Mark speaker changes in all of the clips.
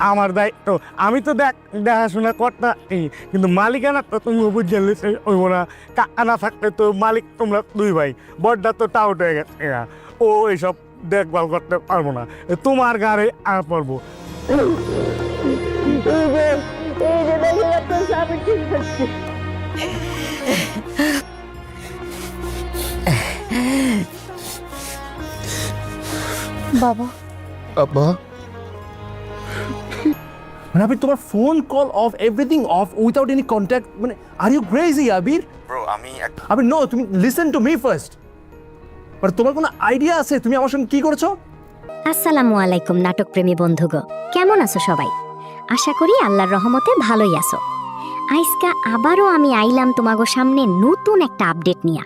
Speaker 1: আমার দায়িত্ব। আমি তো দেখাশোনা করতে কিন্তু মালিকানা তো তুমি বুঝে হইব না। কাকা না থাকলে তো মালিক তোমরা দুই ভাই, বড়টা তো টাউট হয়ে গেছে, ও এইসব দেখভাল করতে পারবো না, তোমার গাড়ি আর পারবো।
Speaker 2: বাবা,
Speaker 3: আব্বা,
Speaker 4: মানে আবির তোমার phone call off, everything off, without any contact, মানে are you crazy Abir?
Speaker 1: Bro আমি
Speaker 4: আবির নো, তুমি লিসেন টু মি ফার্স্ট। মানে তোমার কোনো আইডিয়া আছে তুমি আমার সঙ্গে কি করেছো?
Speaker 2: আসসালামু আলাইকুম নাটক প্রেমী বন্ধুগো, কেমন আছো সবাই? আশা করি আল্লাহর রহমতে ভালোই আছো। আজকা আবারও আমি আইলাম তোমাগো সামনে নতুন একটা আপডেট নিয়া।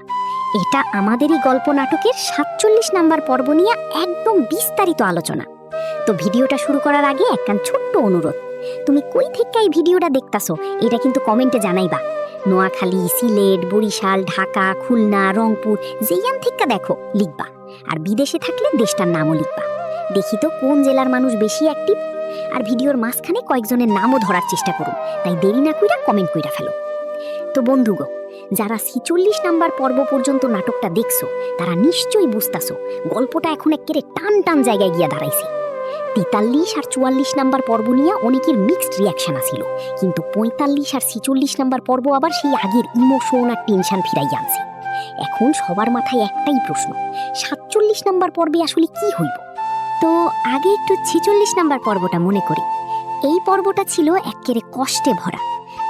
Speaker 2: এটা আমাদেরই গল্প নাটকের 47 নাম্বার পর্ব নিয়ে একদম বিস্তারিত আলোচনা। তো ভিডিওটা শুরু করার আগে একখান ছোট্ট অনুরোধ, তুমি কই থেকে এই ভিডিওটা দেখতাছো এটা কিন্তু কমেন্টে জানাইবা। নোয়াখালী, সিলেট, বরিশাল, ঢাকা, খুলনা, রংপুর যেইখান থেকে দেখো লিখবা। আর বিদেশে থাকলে দেশটার নামও লিখবা। দেখি তো কোন জেলার মানুষ বেশি অ্যাক্টিভ। আর ভিডিওর মাঝখানে কয়েকজনের নামও ধরার চেষ্টা করুন, তাই দেরি না কইরা কমেন্ট কইরা ফেলো। তো বন্ধুগো, যারা 46 নাম্বার পর্ব পর্যন্ত নাটকটা দেখছো তারা নিশ্চয়ই বুঝতাছো গল্পটা এখন একেবারে টান টান জায়গায় গিয়া দাঁড়াইছে। 43 আর 44 নাম্বার পর্ব নিয়ে অনেকের মিক্সড রিয়াকশন আছিল, কিন্তু 45 আর 46 নাম্বার পর্ব আবার সেই আগের ইমোশন আর টেনশন ফিরাই আনছে। এখন সবার মাথায় একটাই প্রশ্ন, 47 নাম্বার পর্বে আসলে কি হইব? তো আগে একটু 46 নাম্বার পর্বটা মনে করি। এই পর্বটা ছিল একেবারে কষ্টে ভরা।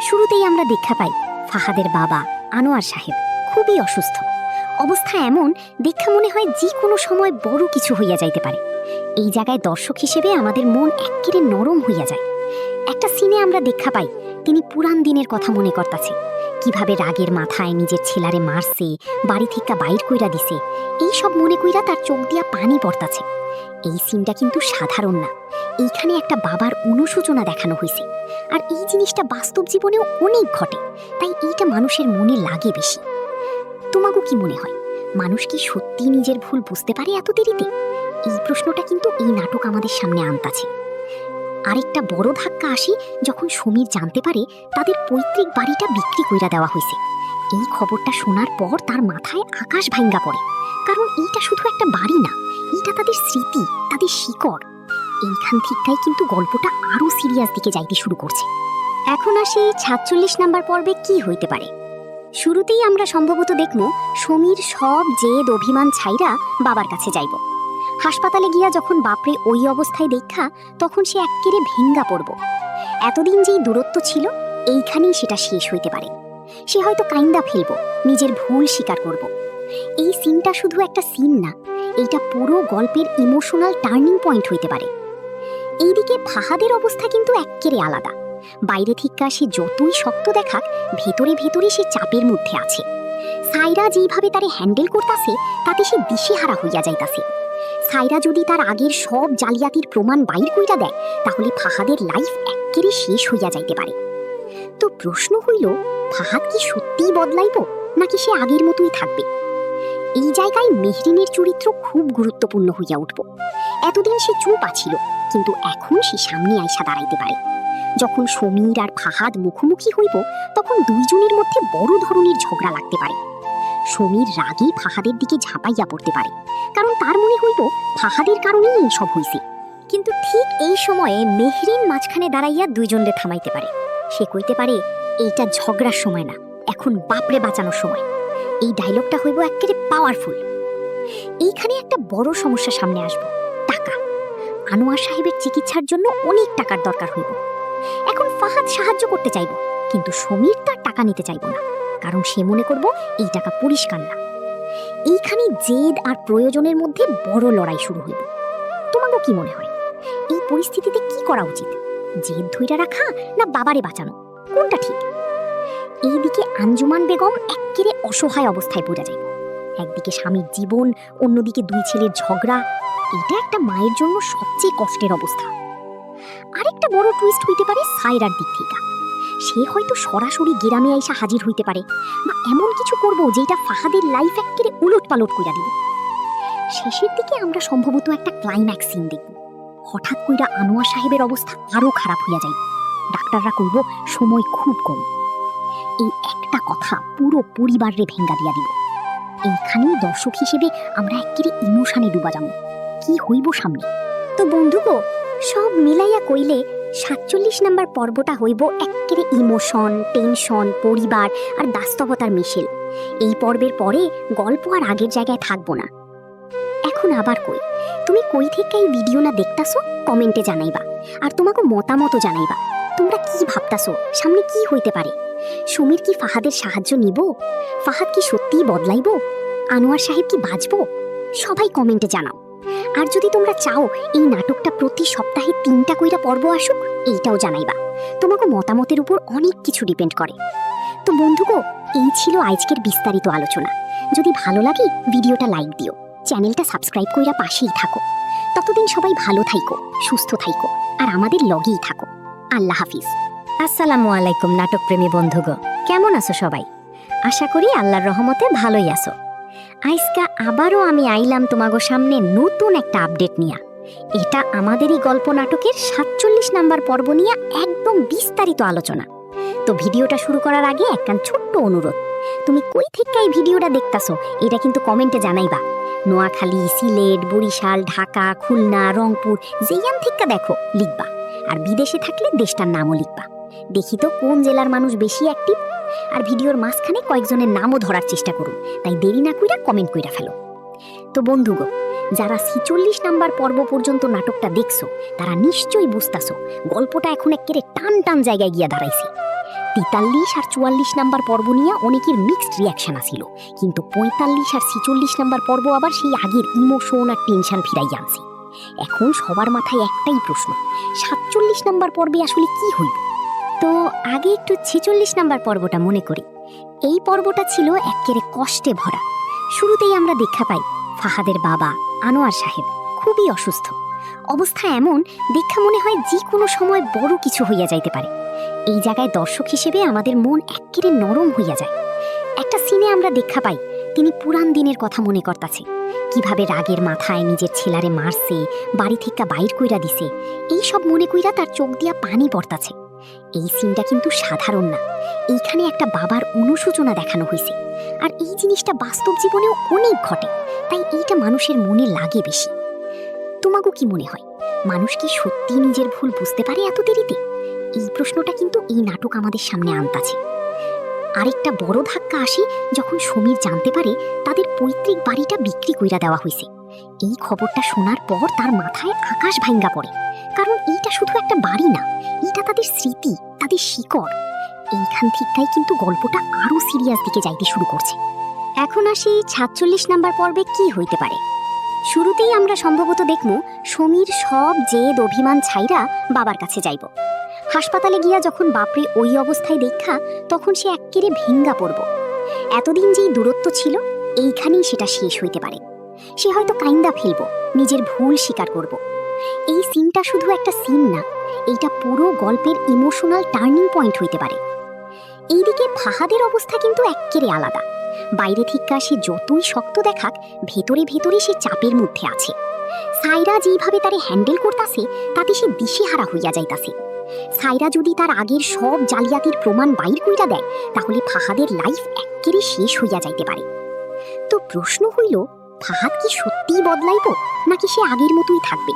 Speaker 2: শুরুতেই আমরা দেখা পাই ফাহাদের বাবা আনোয়ার সাহেব খুবই অসুস্থ অবস্থা, এমন দেখা মনে হয় যে কোনো সময় বড় কিছু হইয়া যাইতে পারে। এই জায়গায় দর্শক হিসেবে আমাদের মন একেবারে নরম হইয়া যায়। একটা সিনে আমরা দেখা পাই তিনি পুরান দিনের কথা মনে করতাছে, কিভাবে রাগের মাথায় নিজের ছেলারে মারছে, বাড়ি থেকে বাইর কইরা দিছে, এই সব মনে কইরা তার চোখ দিয়া পানি পড়তাছে। এই সিনটা কিন্তু সাধারণ না, এইখানে একটা বাবার অনুশোচনা দেখানো হয়েছে। আর এই জিনিসটা বাস্তব জীবনেও অনেক ঘটে, তাই এইটা মানুষের মনে লাগে বেশি। তোমাকে কি মনে হয়, মানুষ কি সত্যি নিজের ভুল বুঝতে পারে এত দেরিতে? এই প্রশ্নটা কিন্তু এই নাটক আমাদের সামনে আনতাছে। আরেকটা বড় ধাক্কা আসে যখন সমীর জানতে পারে তাদের পৈতৃক বাড়িটা বিক্রি কইরা দেওয়া হয়েছে। এই খবরটা শোনার পর তার মাথায় আকাশ ভাঙ্গা পড়ে, কারণ এইটা শুধু একটা বাড়ি না, এটা তাদের স্মৃতি, তাদের শিকড়। এইখান থেকেই কিন্তু গল্পটা আরো সিরিয়াস দিকে যাইতে শুরু করছে। এখন আসি 46 নাম্বার পর্বে কি হইতে পারে। শুরুতেই আমরা সম্ভবত দেখব সমীর সব জেদ অভিমান ছাইরা বাবার কাছে যাইব। হাসপাতালে গিয়া যখন বাপরে ওই অবস্থায় দেখা, তখন সে এক্কেরে ভেঙ্গা পড়ব। এতদিন যেই দূরত্ব ছিল এইখানেই সেটা শেষ হইতে পারে। সে হয়তো কাইন্দা ফেলব, নিজের ভুল স্বীকার করব। এই সিনটা শুধু একটা সিন না, এইটা পুরো গল্পের ইমোশনাল টার্নিং পয়েন্ট হইতে পারে। এইদিকে ফাহাদের অবস্থা কিন্তু এক্কেরে আলাদা। বাইরে থেকে সে যতই শক্ত দেখাক, ভেতরে ভেতরে সে চাপের মধ্যে আছে। সাইরা যেইভাবে তারে হ্যান্ডেল করতাছে তাতে সে দিশেহারা হইয়া যাইতাছে। সাইরা যদি তার আগের সব জালিয়াতির প্রমাণ বাইর কইরা দেয়, তাহলে ফাহাদের লাইফ এক্কেরে শেষ হইয়া যাইতে পারে। তো প্রশ্ন হইল, ফাহাদ কি সত্যিই বদলাইব, নাকি সে আগের মতোই থাকবে? এই জায়গায় মেহরিনের চরিত্র খুব গুরুত্বপূর্ণ হইয়া উঠব। এতদিন সে চুপ আছিল, কিন্তু এখন সে সামনে আইসা দাঁড়াইতে পারে। যখন সমীর আর ফাহাদ মুখোমুখি হইব, তখন দুইজনের মধ্যে বড় ধরনের ঝগড়া লাগতে পারে। সমীর রাগে ফাহাদের দিকে ঝাঁপাইয়া পড়তে পারে, কারণ তার মনে হইব ফাহাদের কারণেই এইসব হইছে। কিন্তু ঠিক এই সময়ে মেহরিন মাঝখানে দাঁড়াইয়া দুইজনরে থামাইতে পারে। সে কইতে পারে, এইটা ঝগড়ার সময় না, এখন বাপরে বাঁচানোর সময়। এই ডায়লগটা হইব একেবারে পাওয়ারফুল। এইখানে একটা বড় সমস্যা সামনে আসবো, টাকা। আনোয়ার সাহেবের চিকিৎসার জন্য অনেক টাকার দরকার হইব। এখন ফাহাদ সাহায্য করতে চাইব, কিন্তু সমীর তার টাকা নিতে চাইব না, কারণ সে মনে করব এই টাকা পরিষ্কার না। এইখানে জেদ আর প্রয়োজনের মধ্যে বড় লড়াই শুরু হইব। তোমাকে কি মনে হয়, এই পরিস্থিতিতে কি করা উচিত? জেদ ধইরা রাখা না বাবারে বাঁচানো, কোনটা ঠিক? এইদিকে আঞ্জুমান বেগম এক্কেরে অসহায় অবস্থায় পড়ে যাইব। একদিকে স্বামীর জীবন, অন্যদিকে দুই ছেলের ঝগড়া। এটা একটা মায়ের জন্য সবচেয়ে কষ্টের অবস্থা। আরেকটা বড় টুইস্ট হইতে পারে সাইরার দিক থেকে। সে হয়তো সরাসরি গ্রামে আইসা হাজির হইতে পারে, বা এমন কিছু করব যেটা ফাহাদের লাইফ একেবারে উলট পালট কইরা দিবে। শেষের দিকে আমরা সম্ভবত একটা ক্লাইম্যাক্স সিন দেখব। হঠাৎ কইরা আনোয়ার সাহেবের অবস্থা আরো খারাপ হইয়া যায়। ডাক্তাররা কইব সময় খুব কম। এই একটা কথা পুরো পরিবারে ভেঙ্গা দিয়া দিব। এইখানেই দর্শক হিসেবে আমরা একেবারে ইমোশনে ডুবা যাব। কি হইব সামনে? তো বন্ধুগো, সব মিলাইয়া কইলে ৪৭ নাম্বার পর্বটা হইব একেবারে ইমোশন, টেনশন, পরিবার আর বাস্তবতার মিশেল। এই পর্বের পরে গল্প আর আগের জায়গায় থাকবো না। এখন আবার কই, তুমি কই থেকে এই ভিডিও না দেখতাছো কমেন্টে জানাইবা, আর তোমাকে মতামতও জানাইবা। তোমরা কি ভাবতাছো সামনে কি হইতে পারে? সুমির কি ফাহাদের সাহায্য নিব? ফাহাদ কি সত্যিই বদলাইব? আনোয়ার সাহেব কি বাঁচবো? সবাই কমেন্টে জানাও। আর যদি তোমরা চাও এই নাটকটা প্রতি সপ্তাহে ৩টা কইরা পর্ব আসুক, এইটাও জানাইবা। তোমাকে মতামতের উপর অনেক কিছু ডিপেন্ড করে। তো বন্ধুগো, এই ছিল আজকের বিস্তারিত আলোচনা। যদি ভালো লাগে ভিডিওটা লাইক দিও, চ্যানেলটা সাবস্ক্রাইব কইরা পাশেই থাকো। ততদিন সবাই ভালো থাইকো, সুস্থ থাইকো, আর আমাদের লগেই থাকো। আল্লাহ হাফিজ। আসসালামু আলাইকুম নাটক প্রেমী বন্ধুগো, কেমন আছো সবাই? আশা করি আল্লাহর রহমতে ভালোই আছো। আজকা আবারও আমি আইলাম তোমাগো সামনে নতুন একটা আপডেট নিয়া। এটা আমাদেরই গল্প নাটকের ৪৭ নাম্বার পর্ব নিয়ে একদম বিস্তারিত আলোচনা। তো ভিডিওটা শুরু করার আগে একখান ছোট্ট অনুরোধ, তুমি কই থেকে এই ভিডিওটা দেখতাছো এটা কিন্তু কমেন্টে জানাইবা। নোয়াখালী, সিলেট, বরিশাল, ঢাকা, খুলনা, রংপুর যেইখান থেকে দেখো লিখবা। আর বিদেশে থাকলে দেশটার নামও লিখবা। দেখি তো কোন জেলার মানুষ বেশি অ্যাক্টিভ। আর ভিডিওর মাঝখানে কয়েকজনের নামও ধরার চেষ্টা করুন, তাই দেরি না কইরা কমেন্ট কইরা ফেলো। তো বন্ধুগো, যারা ৪৬ নাম্বার পর্ব পর্যন্ত নাটকটা দেখছো তারা নিশ্চয়ই বুঝতাছো গল্পটা এখন একেবারে টান টান জায়গায় গিয়া দাঁড়াইছে। ৪৩ আর ৪৪ নাম্বার পর্ব নিয়ে অনেকের মিক্সড রিয়াকশন আসিল, কিন্তু ৪৫ আর ৪৬ নাম্বার পর্ব আবার সেই আগের ইমোশন আর টেনশন ফিরাই আনছে। এখন সবার মাথায় একটাই প্রশ্ন, ৪৭ নাম্বার পর্বে আসলে কি হইল? তো আগে একটু ৪৬ নাম্বার পর্বটা মনে করি। এই পর্বটা ছিল একেবারে কষ্টে ভরা। শুরুতেই আমরা দেখা পাই ফাহাদের বাবা আনোয়ার সাহেব খুবই অসুস্থ। অবস্থা এমন দেখা মনে হয় যে কোনো সময় বড় কিছু হইয়া যাইতে পারে। এই জায়গায় দর্শক হিসেবে আমাদের মন একেবারে নরম হইয়া যায়। একটা সিনে আমরা দেখা পাই তিনি পুরান দিনের কথা মনে করতাছে, কিভাবে রাগের মাথায় নিজের ছেলারে মারছে, বাড়ি থেকে বাইর কইরা দিছে। এই সব মনে কইরা তার চোখ দিয়া পানি পড়তাছে। এই সিনটা কিন্তু সাধারণ না, এইখানে একটা বাবার অনুশোচনা দেখানো হয়েছে। আর এই জিনিসটা বাস্তব জীবনেও অনেক ঘটে, তাই এইটা মানুষের মনে লাগে বেশি। তোমাকে কি মনে হয়, মানুষ কি সত্যি নিজের ভুল বুঝতে পারে এত দেরিতে? এই প্রশ্নটা কিন্তু এই নাটক আমাদের সামনে আনতাছে। আরেকটা বড় ধাক্কা আসে যখন সমীর জানতে পারে তাদের পৈতৃক বাড়িটা বিক্রি কইরা দেওয়া হয়েছে। এই খবরটা শোনার পর তার মাথায় আকাশ ভাঙ্গা পড়ে, কারণ এইটা শুধু একটা বাড়ি না, এটা তাদের স্মৃতি, তাদের শিকড়। এইখান থেকেই কিন্তু গল্পটা আরো সিরিয়াস দিকে যাইতে শুরু করছে। এখন আসি ৪৬ নাম্বার পর্বে কি হইতে পারে। শুরুতেই আমরা সম্ভবত দেখমু সমীর সব জেদ অভিমান ছাইরা বাবার কাছে যাইব। হাসপাতালে গিয়া যখন বাপরে ওই অবস্থায় দেখা, তখন সে এক্কেরে ভেঙ্গা পড়ব। এতদিন যেই দূরত্ব ছিল এইখানেই সেটা শেষ হইতে পারে। সে হয়তো কাইন্দা ফেলব, নিজের ভুল স্বীকার করব। এই সিনটা শুধু একটা সিন না, এইটা পুরো গল্পের ইমোশনাল টার্নিং পয়েন্ট হইতে পারে। এইদিকে ফাহাদের অবস্থা কিন্তু এক্কেরে আলাদা। বাইরে থেকে সে যতই শক্ত দেখাক, ভেতরে ভেতরে সে চাপের মধ্যে আছে। সাইরা যেইভাবে তারে হ্যান্ডেল করতাছে তাতে সে দিশেহারা হইয়া যাইতাছে। সাইরা যদি তার আগের সব জালিয়াতির প্রমাণ বাইর কইরা দেয়, তাহলে ফাহাদের লাইফ এক্কেরে শেষ হইয়া যাইতে পারে। তো প্রশ্ন হইল, ফাহাদ কি সত্যিই বদলাইব নাকি সে আগের মতোই থাকবে?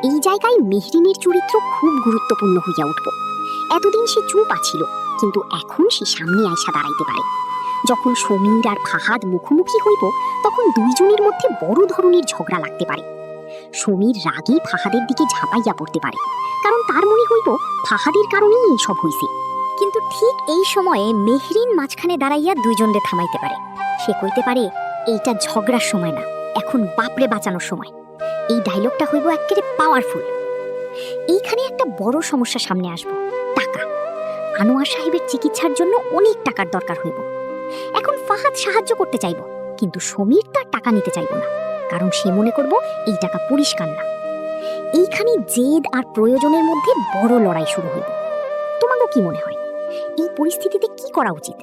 Speaker 2: এই জায়গায় মেহরিনের চরিত্র খুব গুরুত্বপূর্ণ হইয়া উঠব। এতদিন সে চুপ আছিল, কিন্তু এখন সে সামনে আইসা দাঁড়াইতে পারে। যখন সমীর আর ফাহাদ মুখোমুখি হইব, তখন দুইজনের মধ্যে বড় ধরনের ঝগড়া লাগতে পারে। সমীর রাগে ফাহাদের দিকে ঝাঁপাইয়া পড়তে পারে, কারণ তার মনে হইব ফাহাদের কারণেই এইসব হইছে। কিন্তু ঠিক এই সময়ে মেহরিন মাঝখানে দাঁড়াইয়া দুইজনরে থামাইতে পারে। সে কইতে পারে, এইটা ঝগড়ার সময় না, এখন বাপরে বাঁচানোর সময়। এই ডায়লগটা হইব একেবারে পাওয়ারফুল। এইখানে একটা বড় সমস্যা সামনে আসবো, টাকা। আনোয়ার সাহেবের চিকিৎসার জন্য অনেক টাকার দরকার হইব। এখন ফাহাদ সাহায্য করতে চাইব, কিন্তু সমীর তার টাকা নিতে চাইব না, কারণ সে মনে করব এই টাকা পরিষ্কার না। এইখানে জেদ আর প্রয়োজনের মধ্যে বড় লড়াই শুরু হইব। তোমাকে কি মনে হয়, এই পরিস্থিতিতে কি করা উচিত?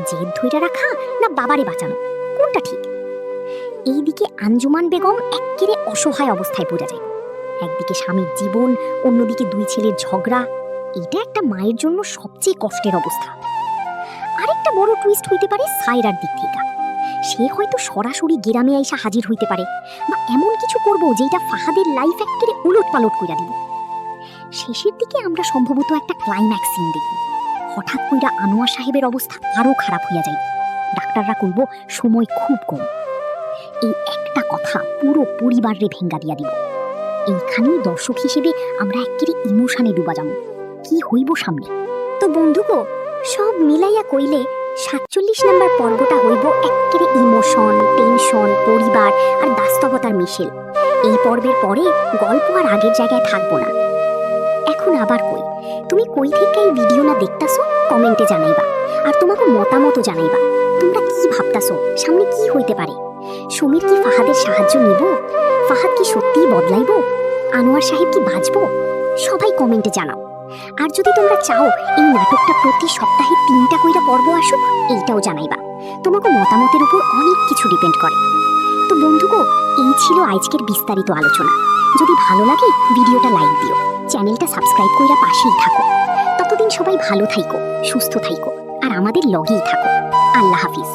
Speaker 2: জেদ ধইরা রাখা না বাবারে বাঁচানো, কোনটা ঠিক? এইদিকে আঞ্জুমান বেগম এক্কেরে অসহায় অবস্থায় পড়ে যায়। একদিকে স্বামীর জীবন, অন্যদিকে 2 ছেলের ঝগড়া। এটা একটা মায়ের জন্য সবচেয়ে কষ্টের অবস্থা। আরেকটা বড় টুইস্ট হইতে পারে সায়রার দিক থেকে। সে হয়তো সরাসরি গ্রামে আইসা হাজির হইতে পারে, বা এমন কিছু করব যেটা ফাহাদের লাইফ একেবারে উলটপালট কইরা দিব। শেষের দিকে আমরা সম্ভবত একটা ক্লাইম্যাক্স সিন দেখব। হঠাৎ কইরা আনোয়ার সাহেবের অবস্থা আরো খারাপ হইয়া যায়। ডাক্তাররা কইব সময় খুব কম। এই একটা কথা পুরো পরিবারে ভেঙ্গা দিয়া দিব। এইখানেই দর্শক হিসেবে আমরা একেবারে ইমোশনে ডুবা যাব। কি হইব সামনে? তো বন্ধুগো, সব মিলাইয়া কইলে 47 নাম্বার পর্বটা হইব একেবারে ইমোশন, টেনশন, পরিবার আর বাস্তবতার মিশেল। এই পর্বের পরে গল্প আর আগের জায়গায় থাকবো না। এখন আবার কই, তুমি কই থেকে এই ভিডিও না দেখতাছো কমেন্টে জানাইবা, আর তোমাকে মতামতও জানাইবা। তোমরা কি ভাবতাছো সামনে কি হইতে পারে? সমীর কি ফাহাদের সাহায্য নিব? ফাহাদ কি সত্যিই বদলাইব? আনোয়ার সাহেব কি বাঁচবো? সবাই কমেন্টে জানাও। আর যদি তোমরা চাও এই নাটকটা প্রতি সপ্তাহে 3টা কইরা পর্ব আসুক, এইটাও জানাইবা। তোমাকে মতামতের উপর অনেক কিছু ডিপেন্ড করে। তো বন্ধুগো, এই ছিল আজকের বিস্তারিত আলোচনা। যদি ভালো লাগে ভিডিওটা লাইক দিও, চ্যানেলটা সাবস্ক্রাইব কইরা পাশেই থাকো। ততদিন সবাই ভালো থাইকো, সুস্থ থাইকো, আর আমাদের লগেই থাকো। আল্লাহ হাফিজ।